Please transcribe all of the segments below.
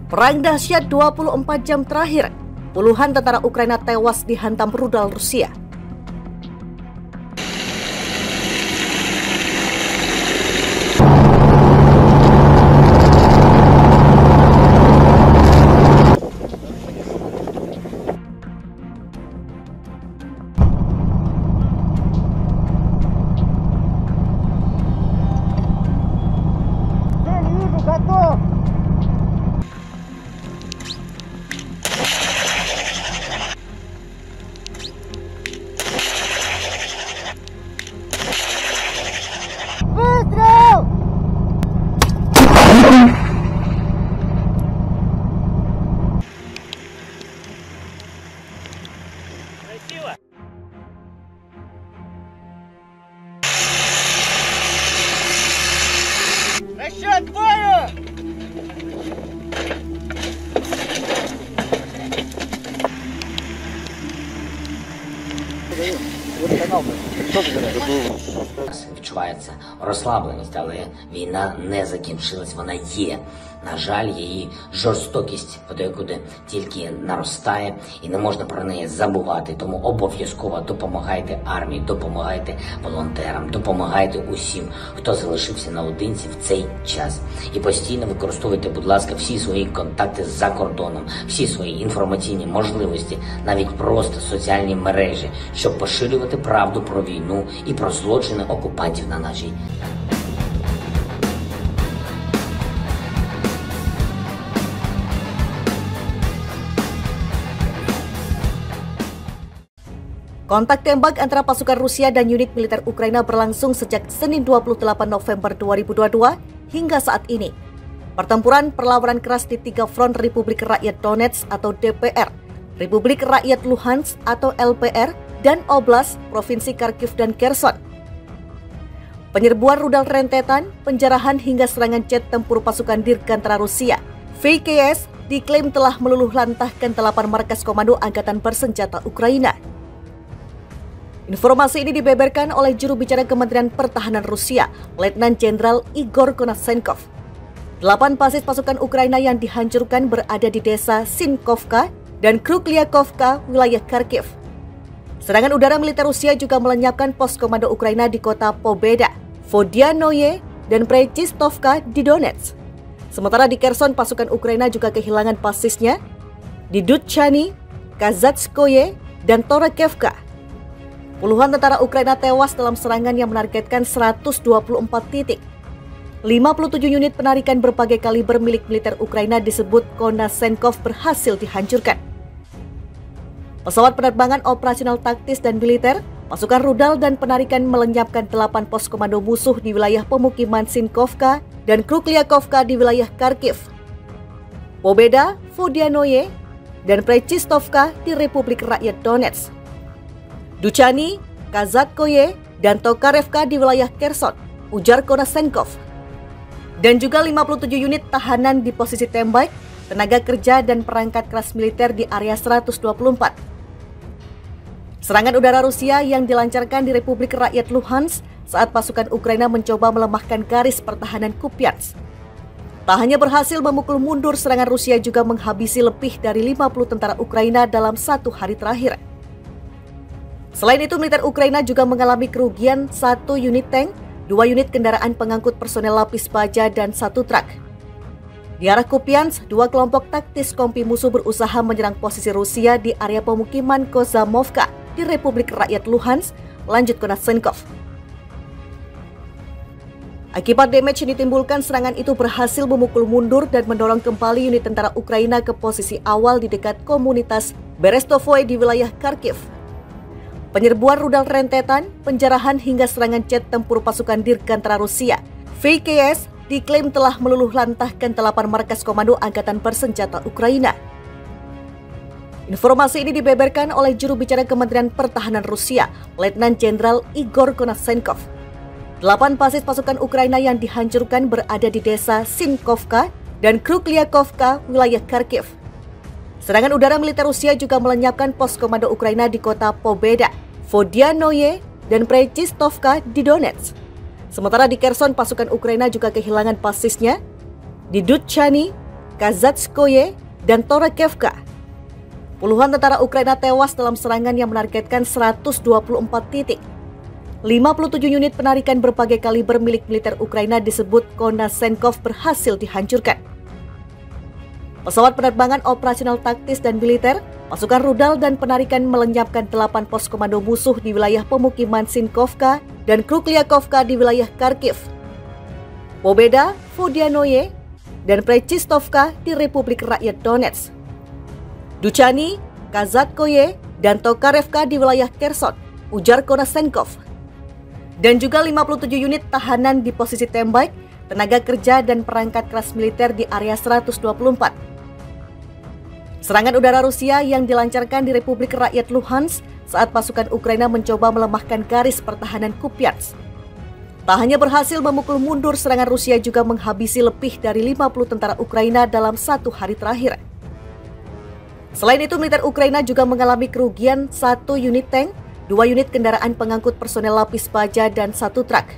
Perang dahsyat 24 jam terakhir, puluhan tentara Ukraina tewas dihantam rudal Rusia. Расчет к бою! Відчувається розслабленість, але війна не закінчилась, вона є. На жаль, її жорстокість подекуди тільки наростає і не можна про неї забувати. Тому обов'язково допомагайте армії, допомагайте волонтерам, допомагайте усім, хто залишився наодинці в цей час. І постійно використовуйте, будь ласка, всі свої контакти за кордоном, всі свої інформаційні можливості, навіть просто соціальні мережі, щоб поширювати правду про війну і про злочини окупантів на нашій. Kontak tembak antara pasukan Rusia dan unit militer Ukraina berlangsung sejak Senin 28 November 2022 hingga saat ini. Pertempuran perlawanan keras di tiga front Republik Rakyat Donetsk atau DPR, Republik Rakyat Luhansk atau LPR, dan Oblast, Provinsi Kharkiv dan Kherson. Penyerbuan rudal rentetan, penjarahan hingga serangan jet tempur pasukan Dirgantara Rusia, VKS, diklaim telah meluluh lantahkan 8 markas komando Angkatan Bersenjata Ukraina. Informasi ini dibeberkan oleh juru bicara Kementerian Pertahanan Rusia, Letnan Jenderal Igor Konashenkov. 8 basis pasukan Ukraina yang dihancurkan berada di desa Sinkovka dan Krukliakovka, wilayah Kharkiv. Serangan udara militer Rusia juga melenyapkan pos komando Ukraina di kota Pobeda, Vodianoye, dan Prechistovka di Donetsk. Sementara di Kherson, pasukan Ukraina juga kehilangan basisnya di Dutchany, Kazatskoye, dan Torakevka. Puluhan tentara Ukraina tewas dalam serangan yang menargetkan 124 titik. 57 unit penarikan berbagai kaliber milik militer Ukraina disebut Konashenkov berhasil dihancurkan. Pesawat penerbangan operasional taktis dan militer, pasukan rudal dan penarikan melenyapkan 8 pos komando musuh di wilayah pemukiman Sinkovka dan Krukliakovka di wilayah Kharkiv, Pobeda, Vodianoye, dan Prechistovka di Republik Rakyat Donetsk, Dutchany, Kazatskoye, dan Tokarevka di wilayah Kherson, ujar Konashenkov. Dan juga 57 unit tahanan di posisi tembak, tenaga kerja dan perangkat keras militer di area 124. Serangan udara Rusia yang dilancarkan di Republik Rakyat Luhansk saat pasukan Ukraina mencoba melemahkan garis pertahanan Kupiansk. Tak hanya berhasil memukul mundur, serangan Rusia juga menghabisi lebih dari 50 tentara Ukraina dalam satu hari terakhir. Selain itu, militer Ukraina juga mengalami kerugian 1 unit tank, 2 unit kendaraan pengangkut personel lapis baja, dan 1 truk. Di arah Kupiansk, 2 kelompok taktis kompi musuh berusaha menyerang posisi Rusia di area pemukiman Kozamovka di Republik Rakyat Luhansk, lanjut Konashenkov. Akibat damage yang ditimbulkan, serangan itu berhasil memukul mundur dan mendorong kembali unit tentara Ukraina ke posisi awal di dekat komunitas Berestovoe di wilayah Kharkiv. Penyerbuan rudal rentetan, penjarahan hingga serangan jet tempur pasukan Dirgantara Rusia, VKS, diklaim telah meluluh lantahkan 8 markas komando Angkatan Bersenjata Ukraina. Informasi ini dibeberkan oleh juru bicara Kementerian Pertahanan Rusia, Letnan Jenderal Igor Konashenkov. 8 basis pasukan Ukraina yang dihancurkan berada di desa Sinkovka dan Krukliakovka, wilayah Kharkiv. Serangan udara militer Rusia juga melenyapkan pos komando Ukraina di kota Pobeda, Vodianoye, dan Prechistovka di Donetsk. Sementara di Kherson, pasukan Ukraina juga kehilangan basisnya di Dutchany, Kazatskoye, dan Torakevka. Puluhan tentara Ukraina tewas dalam serangan yang menargetkan 124 titik. 57 unit penarikan berbagai kaliber milik militer Ukraina disebut Konashenkov berhasil dihancurkan. Pesawat penerbangan operasional taktis dan militer, pasukan rudal dan penarikan melenyapkan 8 pos komando musuh di wilayah pemukiman Sinkovka dan Krukliakovka di wilayah Kharkiv, Pobeda, Vodianoye, dan Prechistovka di Republik Rakyat Donetsk, Duchany, Kazatkoye, dan Tokarevka di wilayah Kherson, ujar Konashenkov. Dan juga 57 unit tahanan di posisi tembak, tenaga kerja dan perangkat keras militer di area 124. Serangan udara Rusia yang dilancarkan di Republik Rakyat Luhansk saat pasukan Ukraina mencoba melemahkan garis pertahanan Kupiansk. Tak hanya berhasil memukul mundur, serangan Rusia juga menghabisi lebih dari 50 tentara Ukraina dalam 1 hari terakhir. Selain itu, militer Ukraina juga mengalami kerugian 1 unit tank, 2 unit kendaraan pengangkut personel lapis baja, dan 1 truk.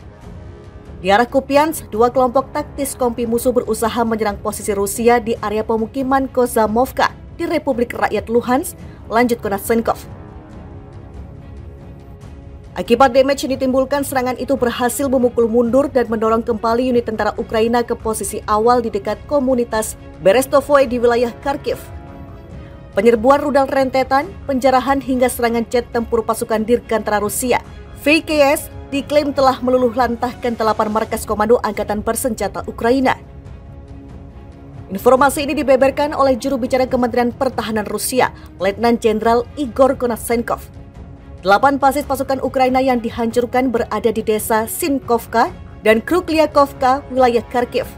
Di arah Kupiansk, 2 kelompok taktis kompi musuh berusaha menyerang posisi Rusia di area pemukiman Kozamovka di Republik Rakyat Luhansk, lanjut Konashenkov. Akibat damage yang ditimbulkan, serangan itu berhasil memukul mundur dan mendorong kembali unit tentara Ukraina ke posisi awal di dekat komunitas Berestovoe di wilayah Kharkiv. Penyerbuan rudal rentetan, penjarahan hingga serangan jet tempur pasukan Dirgantara Rusia, VKS, diklaim telah meluluh lantahkan 8 markas komando Angkatan Bersenjata Ukraina. Informasi ini dibeberkan oleh juru bicara Kementerian Pertahanan Rusia, Letnan Jenderal Igor Konashenkov. 8 basis pasukan Ukraina yang dihancurkan berada di desa Sinkovka dan Krukliakovka, wilayah Kharkiv.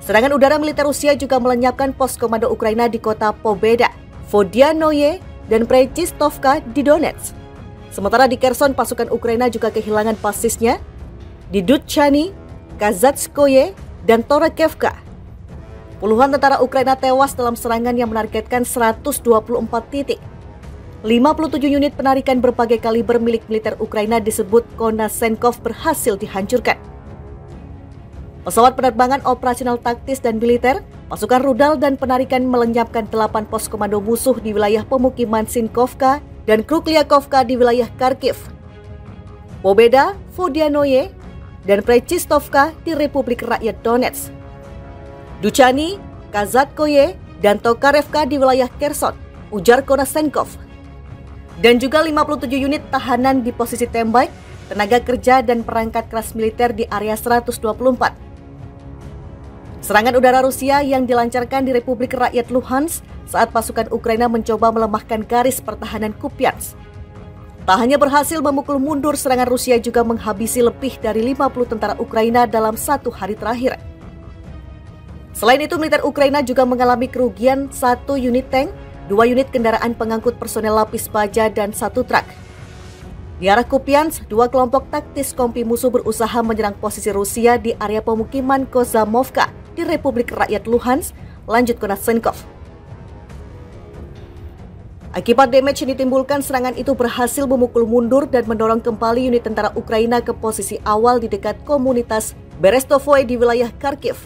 Serangan udara militer Rusia juga melenyapkan pos komando Ukraina di kota Pobeda, Vodianoye, dan Prechistovka di Donetsk. Sementara di Kherson, pasukan Ukraina juga kehilangan basisnya di Duchany, Kazatskoye, dan Torakevka. Puluhan tentara Ukraina tewas dalam serangan yang menargetkan 124 titik. 57 unit penarikan berbagai kaliber milik militer Ukraina disebut Konashenkov berhasil dihancurkan. Pesawat penerbangan operasional taktis dan militer, pasukan rudal dan penarikan melenyapkan 8 pos komando musuh di wilayah pemukiman Sinkovka dan Krukliakovka di wilayah Kharkiv, Pobeda, Vodianoye, dan Prechistovka di Republik Rakyat Donetsk, Duchany, Kazatkoye, dan Tokarevka di wilayah Kherson, ujar Konashenkov. Dan juga 57 unit tahanan di posisi tembak, tenaga kerja dan perangkat keras militer di area 124. Serangan udara Rusia yang dilancarkan di Republik Rakyat Luhansk saat pasukan Ukraina mencoba melemahkan garis pertahanan Kupiansk. Tak hanya berhasil memukul mundur, serangan Rusia juga menghabisi lebih dari 50 tentara Ukraina dalam 1 hari terakhir. Selain itu, militer Ukraina juga mengalami kerugian 1 unit tank, 2 unit kendaraan pengangkut personel lapis baja, dan 1 truk. Di arah Kupiansk, 2 kelompok taktis kompi musuh berusaha menyerang posisi Rusia di area pemukiman Kozamovka di Republik Rakyat Luhansk, lanjut Konashenkov. Akibat damage yang ditimbulkan, serangan itu berhasil memukul mundur dan mendorong kembali unit tentara Ukraina ke posisi awal di dekat komunitas Berestovoe di wilayah Kharkiv,